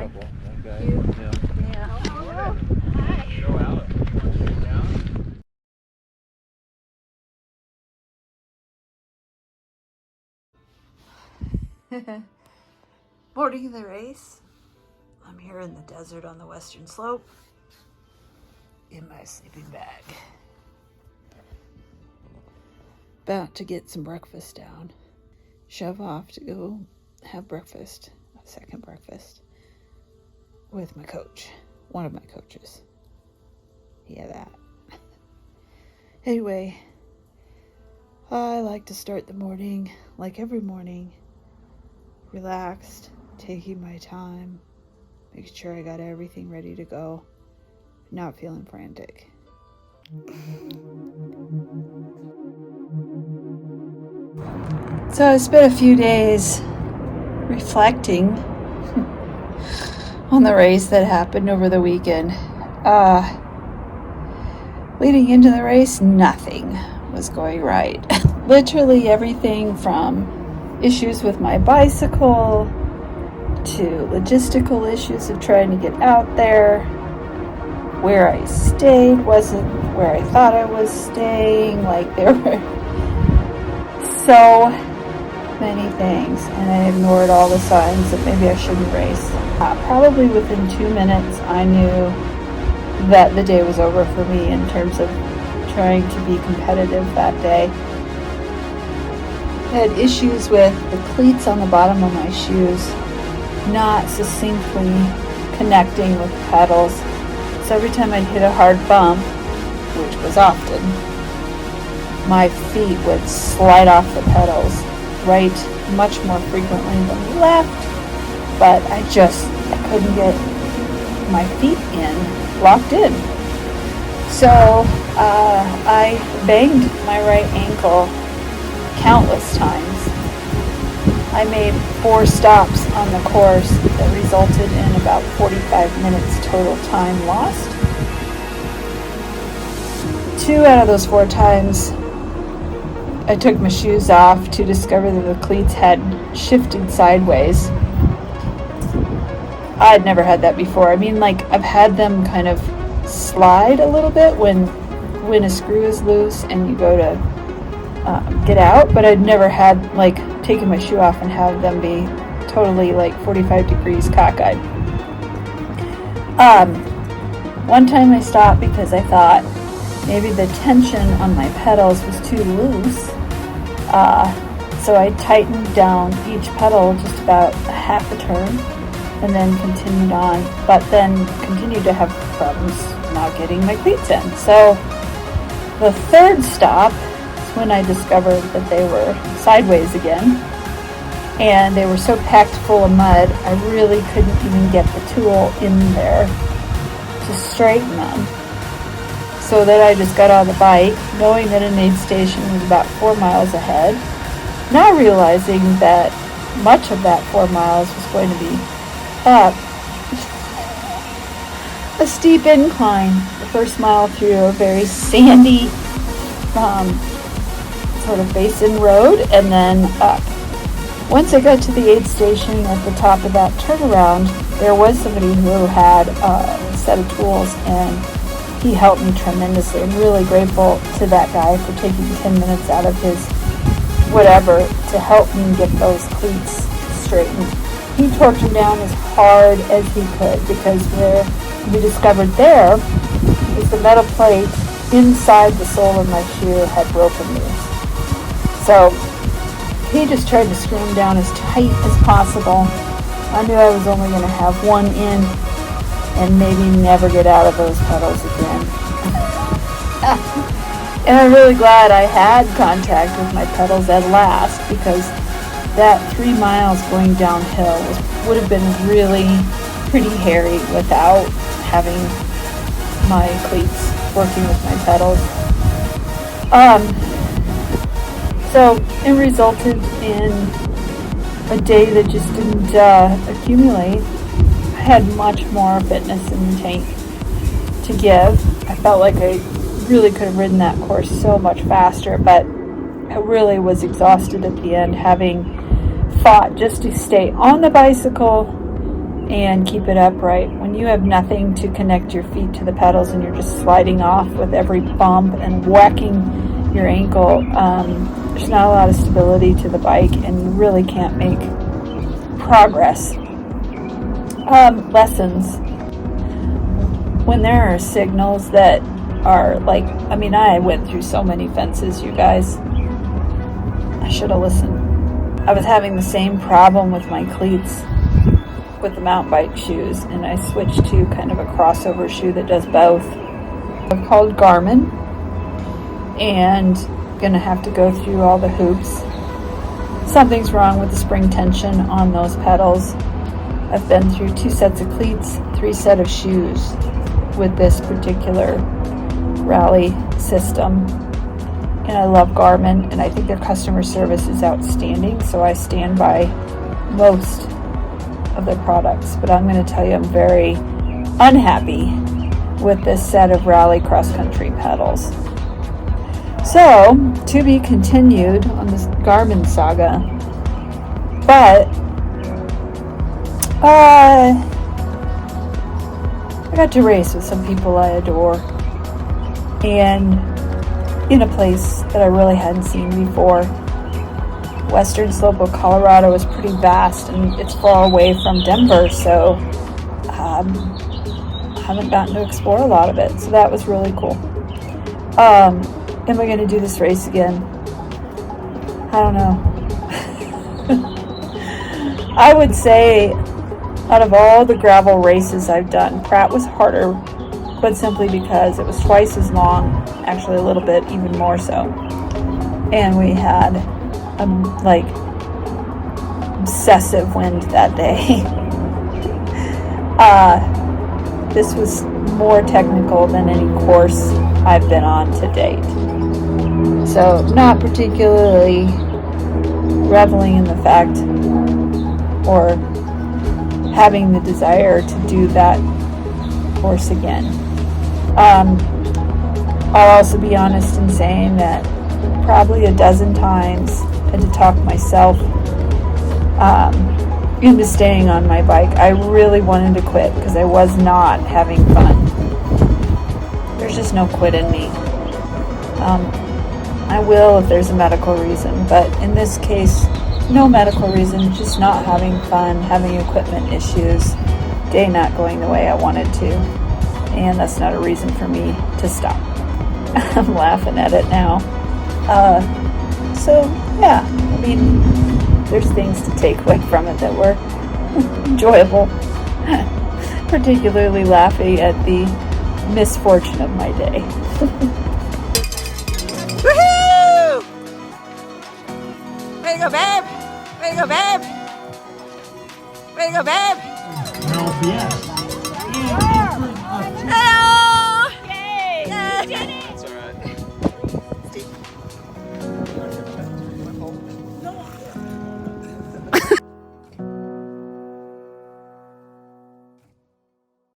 Hi. Couple. One guy. You? Yeah. Yeah. Hi. Show out. Down. Morning of the race. I'm here in the desert on the western slope in my sleeping bag. About to get some breakfast down. Shove off to go have breakfast, a second breakfast, with my coach, one of my coaches. Yeah, that. Anyway, I like to start the morning, like every morning, relaxed, taking my time, making sure I got everything ready to go, not feeling frantic. So I spent a few days reflecting on the race that happened over the weekend. Leading into the race, nothing was going right. Literally everything from issues with my bicycle to logistical issues of trying to get out there. Where I stayed wasn't where I thought I was staying. Like, there were so many things, and I ignored all the signs that maybe I shouldn't race. Probably within 2 minutes, I knew that the day was over for me in terms of trying to be competitive that day. I had issues with the cleats on the bottom of my shoes not succinctly connecting with the pedals. So every time I'd hit a hard bump, which was often, my feet would slide off the pedals right much more frequently than left, but I couldn't get my feet locked in. So I banged my right ankle countless times. I made 4 stops on the course that resulted in about 45 minutes total time lost. 2 out of those 4 times, I took my shoes off to discover that the cleats had shifted sideways. I'd never had that before. I mean, like, I've had them kind of slide a little bit when a screw is loose and you go to get out, but I'd never had, like, taken my shoe off and have them be totally, like, 45 degrees cockeyed. One time I stopped because I thought maybe the tension on my pedals was too loose. So I tightened down each pedal just about a half a turn and then continued on, but then continued to have problems not getting my cleats in. So the third stop is when I discovered that they were sideways again, and they were so packed full of mud, I really couldn't even get the tool in there to straighten them. So then I just got on the bike, knowing that an aid station was about 4 miles ahead, not realizing that much of that 4 miles was going to be up a steep incline. The first mile through a very sandy sort of basin road, and then up. Once I got to the aid station at the top of that turnaround, there was somebody who had a set of tools, and he helped me tremendously. I'm really grateful to that guy for taking 10 minutes out of his whatever to help me get those cleats straightened. He torqued them down as hard as he could, because where we discovered there is the metal plate inside the sole of my shoe had broken loose. So he just tried to screw them down as tight as possible. I knew I was only going to have one in and maybe never get out of those pedals again. And I'm really glad I had contact with my pedals at last, because that 3 miles going downhill would have been really pretty hairy without having my cleats working with my pedals. So it resulted in a day that just didn't accumulate. I had much more fitness in the tank to give. I felt like I really could have ridden that course so much faster, but I really was exhausted at the end, having fought just to stay on the bicycle and keep it upright. When you have nothing to connect your feet to the pedals and you're just sliding off with every bump and whacking your ankle, there's not a lot of stability to the bike and you really can't make progress. Lessons. When there are signals that are like, I mean, I went through so many fences, you guys. I should have listened. I was having the same problem with my cleats with the mountain bike shoes, and I switched to kind of a crossover shoe that does both. I've called Garmin and gonna have to go through all the hoops. Something's wrong with the spring tension on those pedals. I've been through 2 sets of cleats, 3 sets of shoes with this particular rally system, and I love Garmin, and I think their customer service is outstanding, so I stand by most of their products. But I'm going to tell you, I'm very unhappy with this set of rally cross-country pedals. So, to be continued on this Garmin saga, but I got to race with some people I adore, and in a place that I really hadn't seen before. Western slope of Colorado is pretty vast, and it's far away from Denver, so I haven't gotten to explore a lot of it, so that was really cool. Am I going to do this race again? I don't know. I would say out of all the gravel races I've done, Pratt was harder, but simply because it was twice as long, actually a little bit even more so, and we had like obsessive wind that day. This was more technical than any course I've been on to date, so not particularly reveling in the fact or having the desire to do that course again. I'll also be honest in saying that probably a dozen times I had to talk myself into staying on my bike. I really wanted to quit because I was not having fun. There's just no quit in me. I will if there's a medical reason, but in this case, no medical reason, just not having fun, having equipment issues, day not going the way I wanted to, and that's not a reason for me to stop. I'm laughing at it now. So yeah, I mean, there's things to take away from it that were enjoyable, particularly laughing at the misfortune of my day. Woohoo! Way to go, babe! Way to go, babe! Way to go, babe! No, yes.